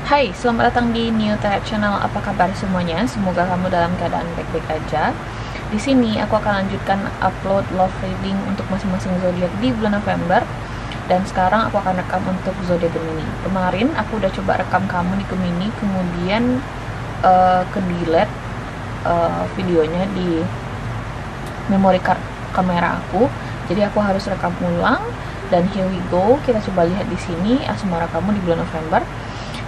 Hai, selamat datang di New Type Channel. Apa kabar semuanya? Semoga kamu dalam keadaan baik-baik aja. Di sini aku akan lanjutkan upload love reading untuk masing-masing zodiak di bulan November. Dan sekarang aku akan rekam untuk zodiak Gemini. Kemarin aku udah coba rekam kamu di Gemini, kemudian ke-delete videonya di memory card kamera aku. Jadi aku harus rekam ulang. Dan here we go. Kita coba lihat di sini asmara kamu di bulan November.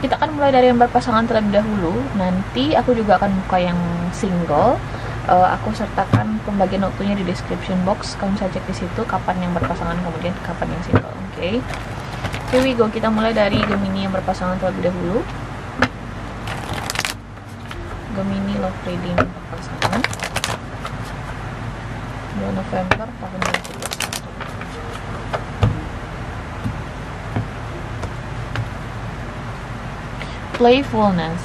Kita akan mulai dari yang berpasangan terlebih dahulu. Nanti aku juga akan buka yang single. Aku sertakan pembagian waktunya di description box. Kamu bisa cek di situ kapan yang berpasangan, kemudian kapan yang single. Oke. Here we go. Kita mulai dari Gemini yang berpasangan terlebih dahulu. Gemini love reading berpasangan bulan November tahun 2021. Playfulness.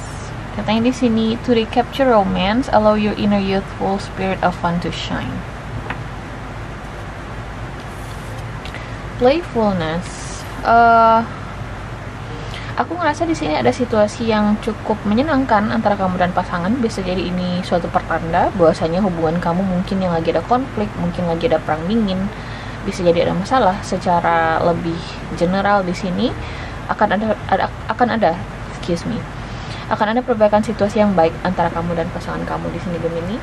Katanya di sini, to recapture romance, allow your inner youthful spirit of fun to shine. Playfulness. Aku ngerasa di sini ada situasi yang cukup menyenangkan antara kamu dan pasangan. Bisa jadi ini suatu pertanda bahwasanya hubungan kamu mungkin yang lagi ada konflik, mungkin lagi ada perang dingin, bisa jadi ada masalah. Secara lebih general di sini akan ada perbaikan situasi yang baik antara kamu dan pasangan kamu di sini Gemini.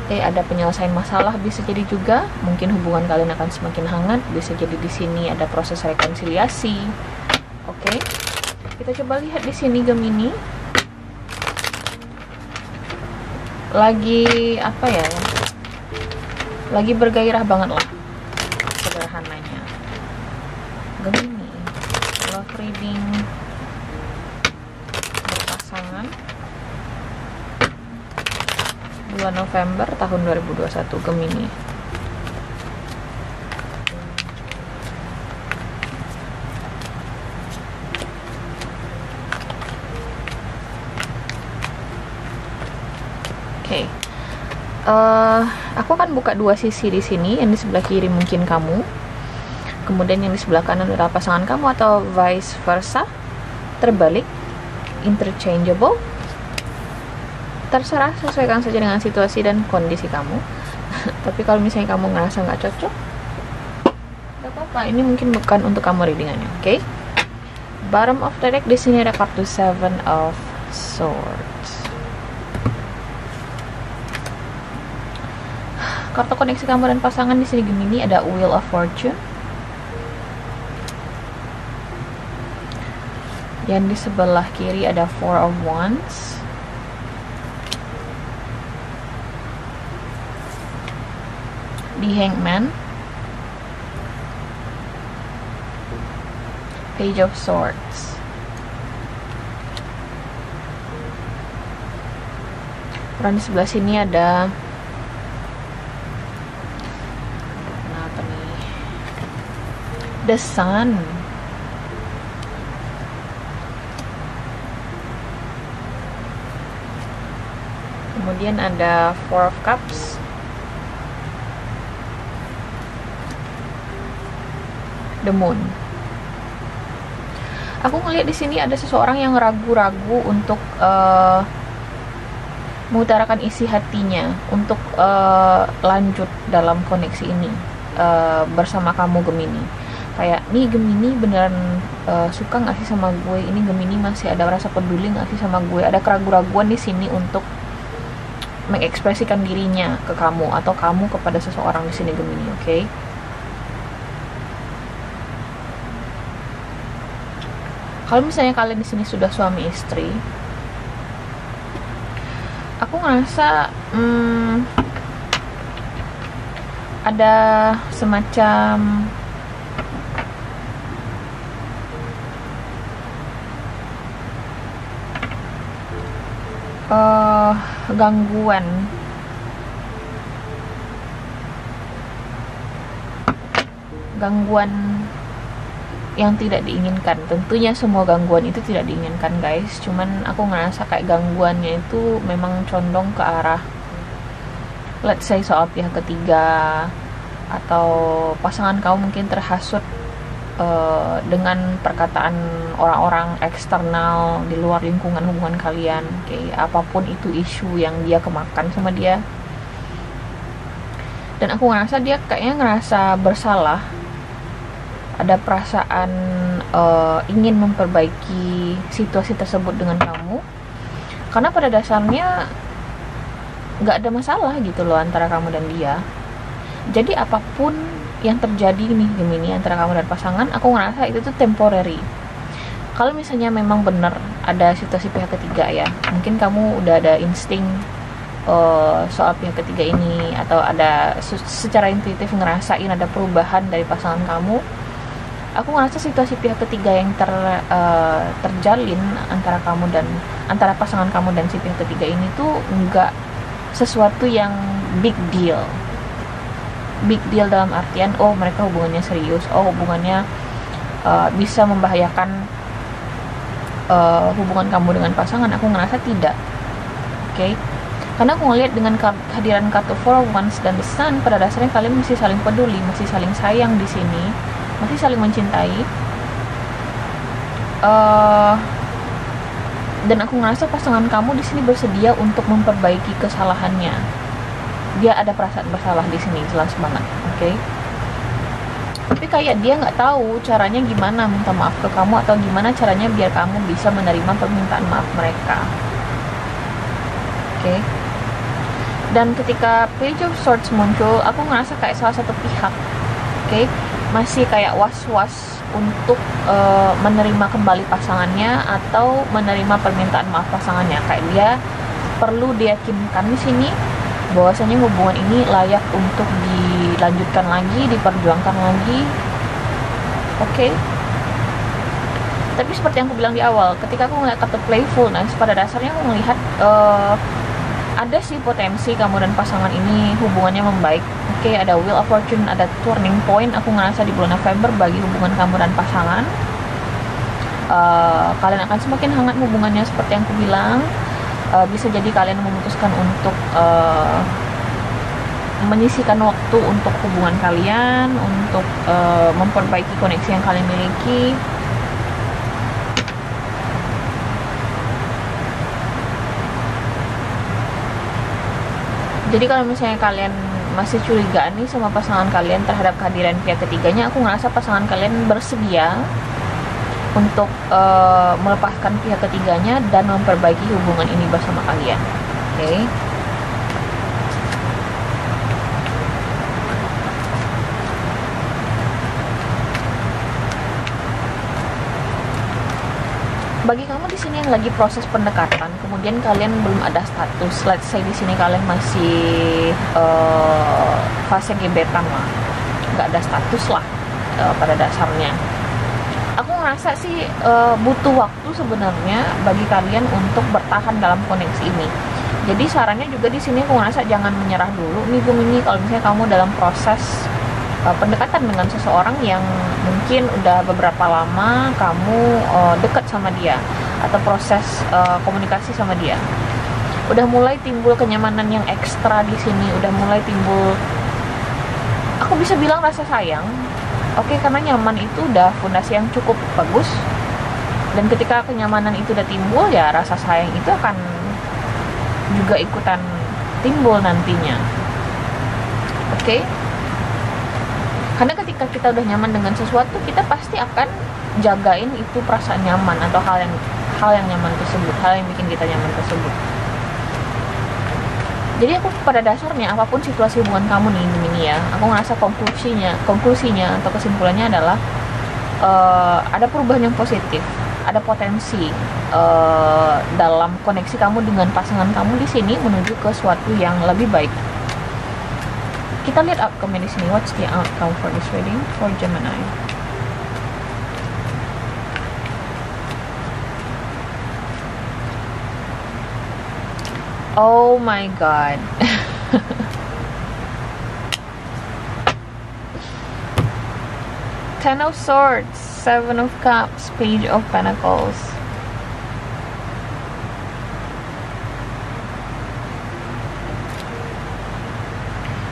Ada penyelesaian masalah, bisa jadi juga mungkin hubungan kalian akan semakin hangat, bisa jadi di sini ada proses rekonsiliasi. Oke. Kita coba lihat di sini Gemini. Lagi apa ya? Lagi bergairah banget lah. Sederhananya. Gemini love reading pasangan bulan November tahun 2021 Gemini. Oke. Aku akan buka dua sisi di sini. Yang di sebelah kiri mungkin kamu, kemudian yang di sebelah kanan adalah pasangan kamu, atau vice versa, terbalik, interchangeable. Terserah, sesuaikan saja dengan situasi dan kondisi kamu. Tapi kalau misalnya kamu ngerasa nggak cocok, nggak apa-apa. Ini mungkin bukan untuk kamu readingannya. Oke. Bottom of the deck di sini ada kartu Seven of Swords. Kartu koneksi kamu dan pasangan di sini Gemini ada Wheel of Fortune. Yang di sebelah kiri ada Four of Wands. The Hangman. Page of Swords. Dan di sebelah sini ada apa nih? The Sun. Kemudian ada Four of Cups. The Moon. Aku ngelihat di sini ada seseorang yang ragu-ragu untuk mengutarakan isi hatinya untuk lanjut dalam koneksi ini bersama kamu Gemini. Kayak, nih Gemini beneran suka nggak sih sama gue? Ini Gemini masih ada rasa peduli nggak sih sama gue? Ada keraguan-raguan di sini untuk mengekspresikan dirinya ke kamu atau kamu kepada seseorang di sini Gemini. Oke. Kalau misalnya kalian di sini sudah suami istri, aku ngerasa ada semacam gangguan yang tidak diinginkan. Tentunya semua gangguan itu tidak diinginkan guys, cuman aku ngerasa kayak gangguannya itu memang condong ke arah let's say soal pihak ketiga, atau pasangan kamu mungkin terhasut dengan perkataan orang-orang eksternal di luar lingkungan hubungan kalian, apapun itu isu yang dia kemakan sama dia. Dan aku ngerasa dia kayaknya ngerasa bersalah, ada perasaan ingin memperbaiki situasi tersebut dengan kamu, karena pada dasarnya nggak ada masalah gitu loh antara kamu dan dia. Jadi apapun yang terjadi nih Gemini antara kamu dan pasangan, aku ngerasa itu tuh temporary. Kalau misalnya memang benar ada situasi pihak ketiga ya, mungkin kamu udah ada insting soal pihak ketiga ini, atau ada secara intuitif ngerasain ada perubahan dari pasangan kamu. Aku ngerasa situasi pihak ketiga yang terjalin antara kamu dan antara pasangan kamu dan si pihak ketiga ini tuh nggak sesuatu yang big deal. Big deal dalam artian mereka hubungannya serius, hubungannya bisa membahayakan hubungan kamu dengan pasangan. Aku ngerasa tidak. Oke. Karena aku ngelihat dengan kehadiran kartu Four of Wands dan The Sun, pada dasarnya kalian masih saling peduli, masih saling sayang di sini, masih saling mencintai. Dan aku ngerasa pasangan kamu di sini bersedia untuk memperbaiki kesalahannya. Dia ada perasaan bersalah di sini, jelas banget, oke? Tapi kayak dia nggak tahu caranya gimana minta maaf ke kamu, atau gimana caranya biar kamu bisa menerima permintaan maaf mereka, oke? Dan ketika Page of Swords muncul, aku ngerasa kayak salah satu pihak, oke, masih kayak was-was untuk menerima kembali pasangannya atau menerima permintaan maaf pasangannya. Kayak dia perlu diyakinkan di sini bahwasanya hubungan ini layak untuk dilanjutkan lagi, diperjuangkan lagi, oke? Tapi seperti yang aku bilang di awal, ketika aku ngeliat kartu playfulness, pada dasarnya aku melihat ada sih potensi kamu dan pasangan ini hubungannya membaik. Oke, ada Wheel of Fortune, ada turning point. Aku ngerasa di bulan November bagi hubungan kamu dan pasangan, kalian akan semakin hangat hubungannya seperti yang aku bilang. Bisa jadi kalian memutuskan untuk menyisihkan waktu untuk hubungan kalian, untuk memperbaiki koneksi yang kalian miliki. Jadi kalau misalnya kalian masih curigaan nih sama pasangan kalian terhadap kehadiran pihak ketiganya, aku ngerasa pasangan kalian bersedia untuk melepaskan pihak ketiganya dan memperbaiki hubungan ini bersama kalian, oke? Bagi kamu di sini yang lagi proses pendekatan, kemudian kalian belum ada status, let's say di sini kalian masih fase gebetan lah, nggak ada status lah pada dasarnya. Aku ngerasa sih butuh waktu sebenarnya bagi kalian untuk bertahan dalam koneksi ini. Jadi sarannya juga di sini aku ngerasa jangan menyerah dulu nih Gemini. Kalau misalnya kamu dalam proses pendekatan dengan seseorang yang mungkin udah beberapa lama kamu dekat sama dia, atau proses komunikasi sama dia, udah mulai timbul kenyamanan yang ekstra di sini, udah mulai timbul, aku bisa bilang rasa sayang. Oke, karena nyaman itu udah fondasi yang cukup bagus, dan ketika kenyamanan itu udah timbul, ya rasa sayang itu akan juga ikutan timbul nantinya. Oke? Karena ketika kita udah nyaman dengan sesuatu, kita pasti akan jagain itu perasaan nyaman atau hal yang nyaman tersebut, hal yang bikin kita nyaman tersebut. Jadi aku pada dasarnya apapun situasi hubungan kamu nih Gemini ya, aku ngerasa konklusinya atau kesimpulannya adalah ada perubahan yang positif, ada potensi dalam koneksi kamu dengan pasangan kamu di sini menuju ke suatu yang lebih baik. Kita lihat outcome di sini. What's the outcome for this reading for Gemini? Oh my god. Ten of Swords, Seven of Cups, Page of Pentacles.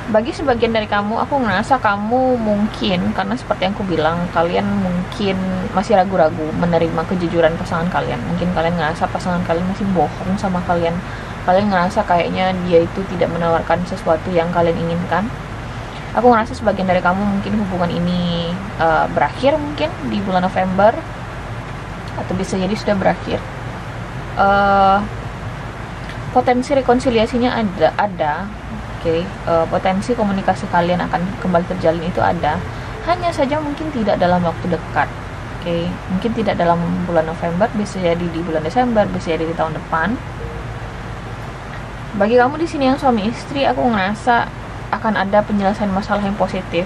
Bagi sebagian dari kamu, aku ngerasa kamu mungkin, karena seperti yang aku bilang, kalian mungkin masih ragu-ragu menerima kejujuran pasangan kalian. Mungkin kalian ngerasa pasangan kalian masih bohong sama kalian. Kalian ngerasa kayaknya dia itu tidak menawarkan sesuatu yang kalian inginkan. Aku ngerasa sebagian dari kamu mungkin hubungan ini berakhir mungkin di bulan November, atau bisa jadi sudah berakhir. Potensi rekonsiliasinya ada. Potensi komunikasi kalian akan kembali terjalin itu ada, hanya saja mungkin tidak dalam waktu dekat. Mungkin tidak dalam bulan November, bisa jadi di bulan Desember, bisa jadi di tahun depan. Bagi kamu di sini yang suami istri, aku ngerasa akan ada penyelesaian masalah yang positif,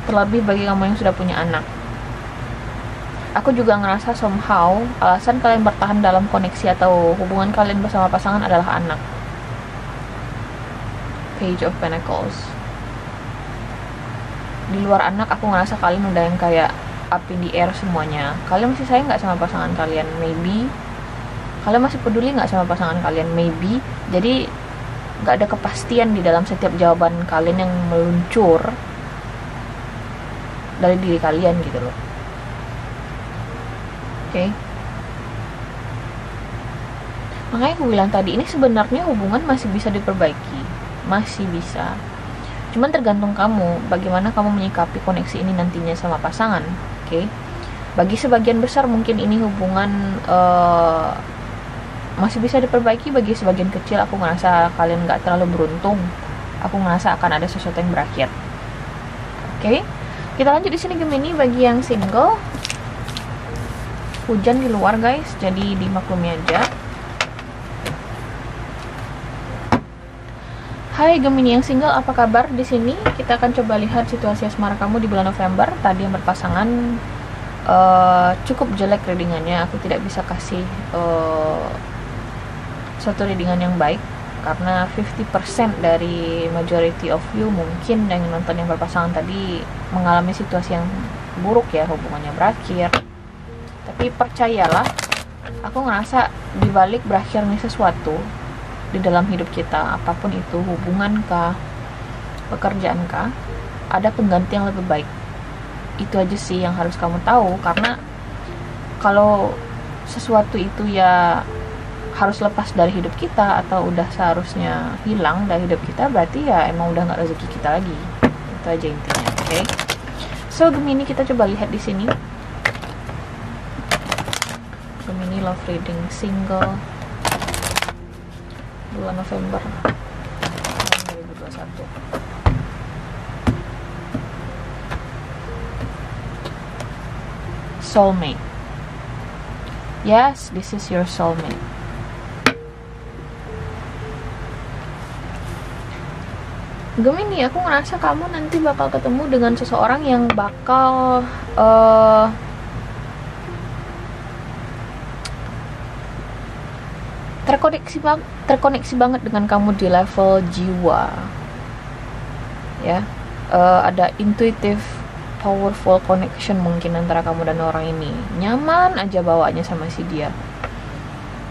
terlebih bagi kamu yang sudah punya anak. Aku juga ngerasa somehow alasan kalian bertahan dalam koneksi atau hubungan kalian bersama pasangan adalah anak. Page of Pentacles. Di luar anak, aku ngerasa kalian udah yang kayak up in the air semuanya. Kalian masih sayang nggak sama pasangan kalian? Maybe. Kalian masih peduli nggak sama pasangan kalian? Maybe. Jadi nggak ada kepastian di dalam setiap jawaban kalian yang meluncur dari diri kalian gitu loh. Makanya aku bilang tadi, ini sebenarnya hubungan masih bisa diperbaiki. Masih bisa, cuman tergantung kamu bagaimana kamu menyikapi koneksi ini nantinya sama pasangan. Bagi sebagian besar mungkin ini hubungan masih bisa diperbaiki. Bagi sebagian kecil, aku ngerasa kalian nggak terlalu beruntung. Aku ngerasa akan ada sesuatu yang berakhir. Kita lanjut di sini Gemini. Bagi yang single, hujan di luar guys, jadi dimaklumi aja. Hai Gemini yang single, apa kabar? Di sini kita akan coba lihat situasi asmara kamu di bulan November. Tadi yang berpasangan cukup jelek readingannya. Aku tidak bisa kasih satu readingan yang baik karena 50% dari majority of you mungkin yang nonton yang berpasangan tadi mengalami situasi yang buruk ya, hubungannya berakhir. Tapi percayalah, aku ngerasa dibalik berakhirnya sesuatu di dalam hidup kita, apapun itu, hubungan kah, pekerjaan kah, ada pengganti yang lebih baik. Itu aja sih yang harus kamu tahu, karena kalau sesuatu itu ya harus lepas dari hidup kita atau udah seharusnya hilang dari hidup kita, berarti ya emang udah nggak rezeki kita lagi. Itu aja intinya. So Gemini, kita coba lihat di sini. Gemini love reading single bulan November tahun 2021. Soulmate. Yes, this is your soulmate. Gemini, aku ngerasa kamu nanti bakal ketemu dengan seseorang yang bakal terkoneksi banget dengan kamu di level jiwa ya. Ada intuitive powerful connection mungkin antara kamu dan orang ini. Nyaman aja bawaannya sama si dia,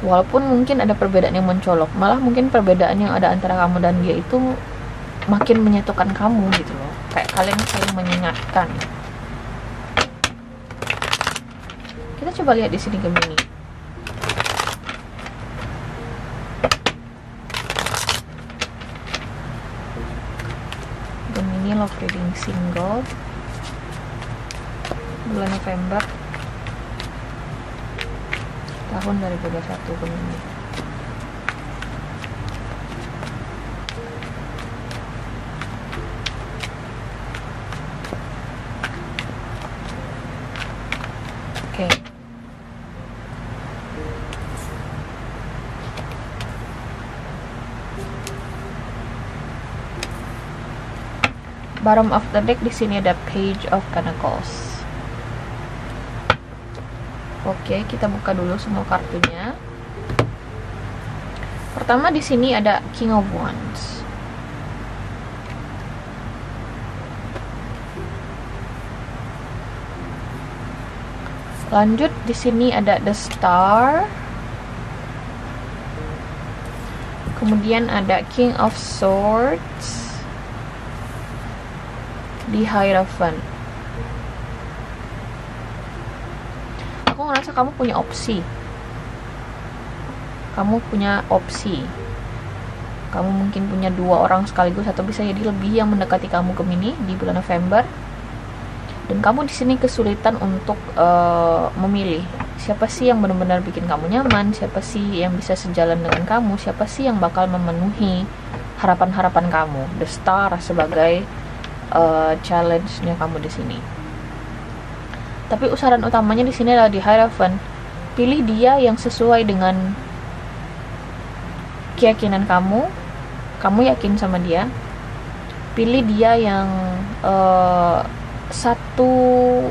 walaupun mungkin ada perbedaan yang mencolok. Malah mungkin perbedaan yang ada antara kamu dan dia itu makin menyatukan kamu gitu loh, kayak kalian saling mengingatkan. Kita coba lihat di sini Gemini. Love reading single bulan November tahun 2021 Gemini. Bottom of the deck di sini ada Page of Pentacles. Kita buka dulu semua kartunya. Pertama di sini ada King of Wands. Lanjut di sini ada The Star. Kemudian ada King of Swords di Hierophant. Aku ngerasa kamu punya opsi. Kamu mungkin punya 2 orang sekaligus, atau bisa jadi lebih yang mendekati kamu Gemini di bulan November. Dan kamu di sini kesulitan untuk memilih siapa sih yang benar-benar bikin kamu nyaman, siapa sih yang bisa sejalan dengan kamu, siapa sih yang bakal memenuhi harapan-harapan kamu. The Star sebagai challenge-nya kamu di sini. Tapi usaran utamanya di sini adalah di Hierophant. Pilih dia yang sesuai dengan keyakinan kamu. Kamu yakin sama dia. Pilih dia yang satu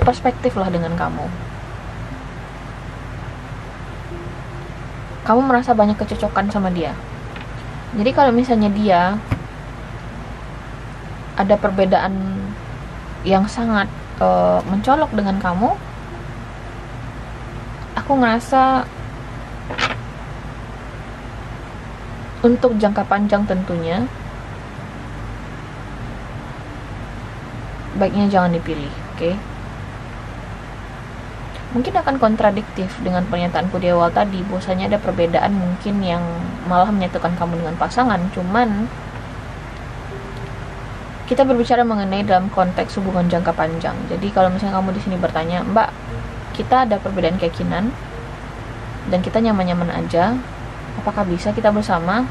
perspektif lah dengan kamu. Kamu merasa banyak kecocokan sama dia. Jadi kalau misalnya dia ada perbedaan yang sangat mencolok dengan kamu, aku ngerasa untuk jangka panjang tentunya baiknya jangan dipilih, oke? Mungkin akan kontradiktif dengan pernyataanku di awal tadi, bahwasanya ada perbedaan mungkin yang malah menyatukan kamu dengan pasangan. Cuman kita berbicara mengenai dalam konteks hubungan jangka panjang. Jadi kalau misalnya kamu di sini bertanya, Mbak, kita ada perbedaan keyakinan dan kita nyaman-nyaman aja, apakah bisa kita bersama?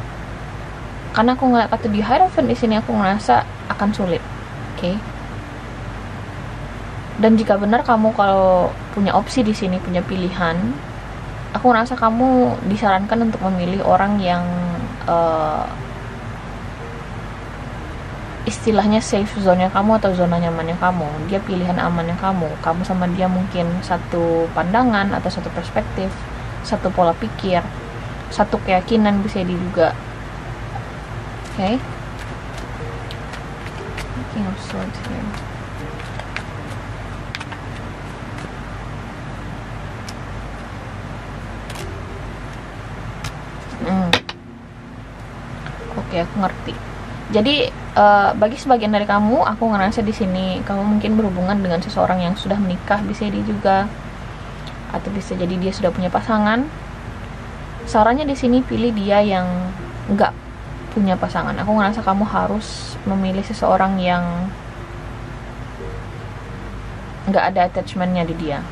Karena aku ngeliat kata di Hierophant di sini, aku ngerasa akan sulit, oke? Dan jika benar kamu kalau punya opsi di sini, punya pilihan, aku ngerasa kamu disarankan untuk memilih orang yang istilahnya safe zone-nya kamu atau zona nyamannya kamu. Dia pilihan amannya kamu. Kamu sama dia mungkin satu pandangan atau satu perspektif, satu pola pikir, satu keyakinan bisa juga. Oke. King of Swords here. Oke, aku ngerti. Jadi bagi sebagian dari kamu, aku ngerasa di sini kamu mungkin berhubungan dengan seseorang yang sudah menikah, bisa jadi juga, atau bisa jadi dia sudah punya pasangan. Sarannya di sini pilih dia yang nggak punya pasangan. Aku ngerasa kamu harus memilih seseorang yang nggak ada attachmentnya di dia.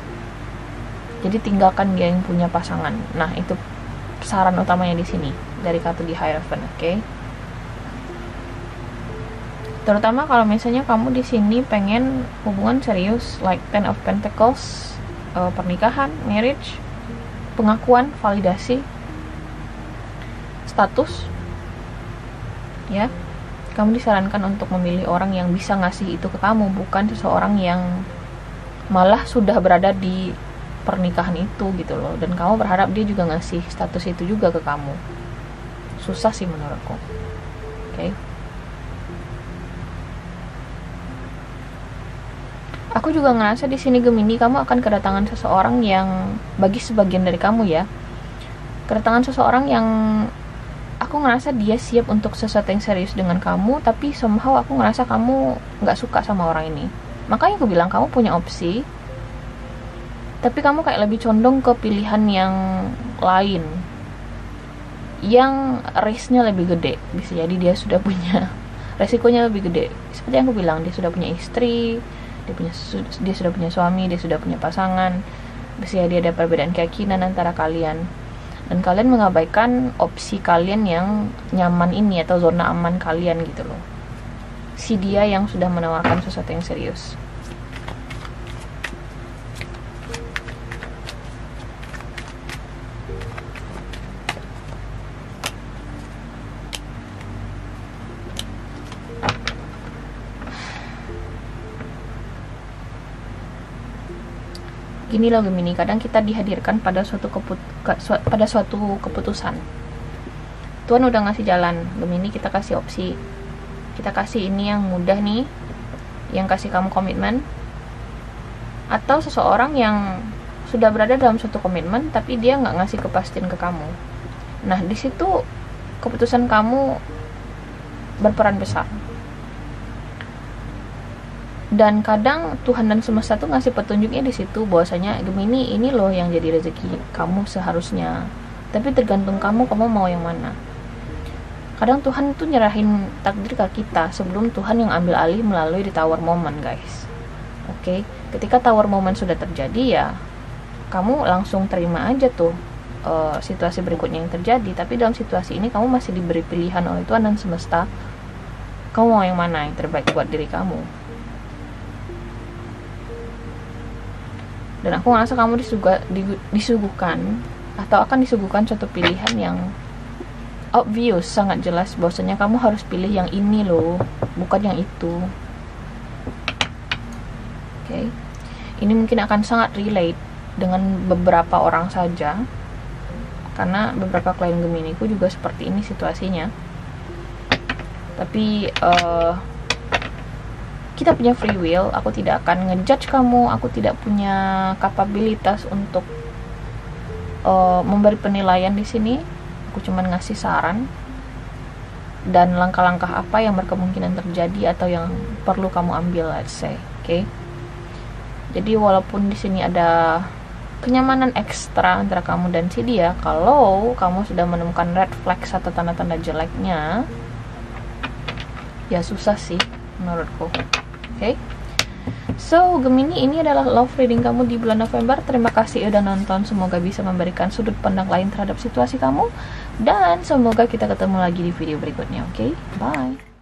Jadi tinggalkan dia yang punya pasangan. Nah, itu saran utamanya di sini dari kartu di Hierophant, oke? Terutama kalau misalnya kamu di sini pengen hubungan serius, like Ten of Pentacles, pernikahan, marriage, pengakuan, validasi, status, ya, kamu disarankan untuk memilih orang yang bisa ngasih itu ke kamu, bukan seseorang yang malah sudah berada di pernikahan itu gitu loh, dan kamu berharap dia juga ngasih status itu juga ke kamu. Susah sih menurutku, oke? Aku juga ngerasa di sini Gemini, kamu akan kedatangan seseorang yang bagi sebagian dari kamu ya, kedatangan seseorang yang aku ngerasa dia siap untuk sesuatu yang serius dengan kamu, tapi somehow aku ngerasa kamu nggak suka sama orang ini. Makanya aku bilang kamu punya opsi, tapi kamu kayak lebih condong ke pilihan yang lain, yang risknya lebih gede. Bisa jadi dia sudah punya, resikonya lebih gede. Seperti yang aku bilang, dia sudah punya istri, dia sudah punya suami, dia sudah punya pasangan. Bisa jadi ada perbedaan keyakinan antara kalian, dan kalian mengabaikan opsi kalian yang nyaman ini atau zona aman kalian gitu loh. Si dia yang sudah menawarkan sesuatu yang serius. Gini loh Gemini, kadang kita dihadirkan pada suatu keputusan. Tuhan udah ngasih jalan, Gemini, kita kasih opsi. Kita kasih ini yang mudah nih, yang kasih kamu komitmen. Atau seseorang yang sudah berada dalam suatu komitmen tapi dia nggak ngasih kepastian ke kamu. Nah, di situ keputusan kamu berperan besar. Dan kadang Tuhan dan semesta tuh ngasih petunjuknya di situ, bahwasanya Gemini, ini loh yang jadi rezeki kamu seharusnya, tapi tergantung kamu mau yang mana. Kadang Tuhan tuh nyerahin takdir ke kita sebelum Tuhan yang ambil alih melalui di tower moment, guys. Oke, ketika tower moment sudah terjadi, ya kamu langsung terima aja tuh situasi berikutnya yang terjadi. Tapi dalam situasi ini kamu masih diberi pilihan oleh Tuhan dan semesta, kamu mau yang mana yang terbaik buat diri kamu. Dan aku ngerasa kamu disuguhkan atau akan disuguhkan suatu pilihan yang obvious, sangat jelas bahwasanya kamu harus pilih yang ini loh, bukan yang itu. Oke. Ini mungkin akan sangat relate dengan beberapa orang saja, karena beberapa klien Gemini ku juga seperti ini situasinya. Tapi kita punya free will, aku tidak akan ngejudge kamu, aku tidak punya kapabilitas untuk memberi penilaian di sini. Aku cuma ngasih saran dan langkah-langkah apa yang berkemungkinan terjadi atau yang perlu kamu ambil, let's say, oke? Jadi walaupun di sini ada kenyamanan ekstra antara kamu dan si dia, kalau kamu sudah menemukan red flags atau tanda-tanda jeleknya, ya susah sih menurutku. Oke, so Gemini, ini adalah love reading kamu di bulan November. Terima kasih udah nonton, semoga bisa memberikan sudut pandang lain terhadap situasi kamu, dan semoga kita ketemu lagi di video berikutnya. Oke, bye.